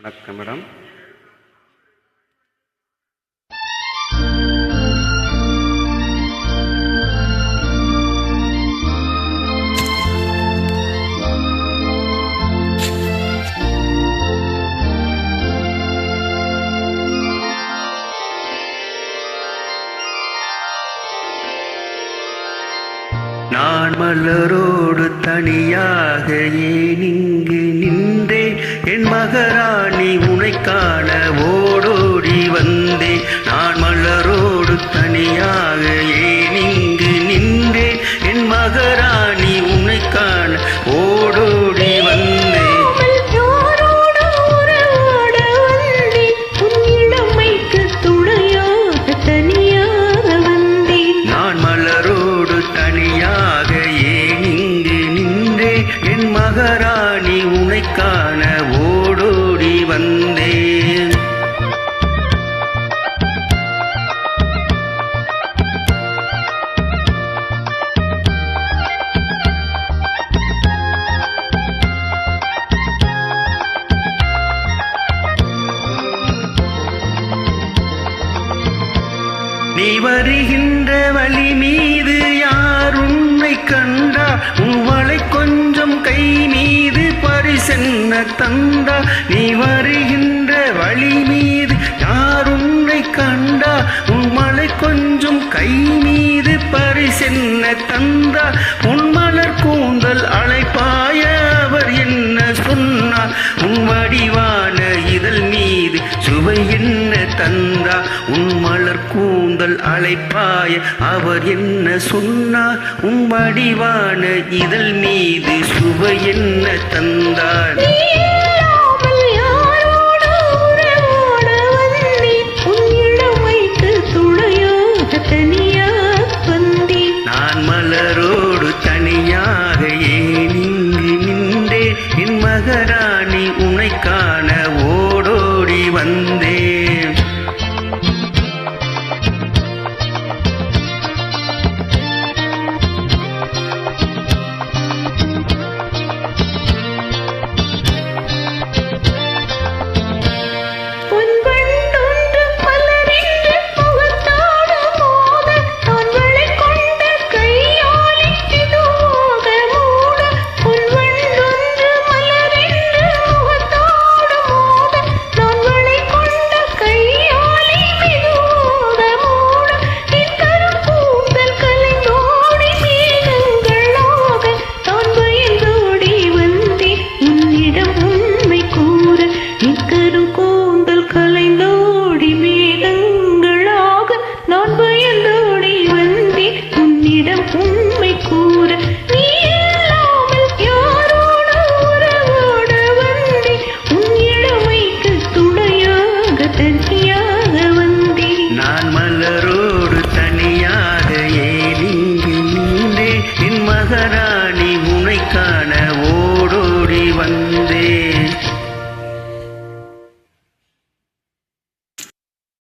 வணக்கம் மேடம். நான் மலரோடு தனியாக ஏன் இங்கு நின்றேன், என் மகராணி உனை காண ஓடோடி வந்தேன். நான் மலரோடு தனியாக ஏன் இங்கு நின்றேன், என் மகராணி உனை காண ஓடோடி வந்தேன். நான் மலரோடு தனியாக ஏன் இங்கு நின்றேன், என் மகராணி உனை காண ஓடோடி வந்தேன். நீ வருகின்ற வழி மீது யார் உன்னை கண்டா, உங்களை கொஞ்சம் கை மீது பரிசென்ன தந்தா. நீ வருகின்ற வழி மீது யார் உன்னை கண்டா, உங்களை கொஞ்சம் கை மீது பரிசென்ன தந்தா. உன் மலர் கூந்தல் அழைப்பாய அவர் என்ன சொன்னார், உன் வடிவான இதழ் மீது சுவை என்ன தந்தா. உன் மலர் கூந்தல் அழைப்பாய அவர் என்ன சொன்னார், உன் வடிவான இதழ் மீது சுவை என்ன தந்தார். நான் மலரோடு தனியாக ஏன் இங்கு நின்றேன், என் மகராணி உனை காண ஓடோடி வந்தேன். நான் மலரோடு தனியாக ஏன் இங்கு நின்றேன், என் மகராணி உனை காண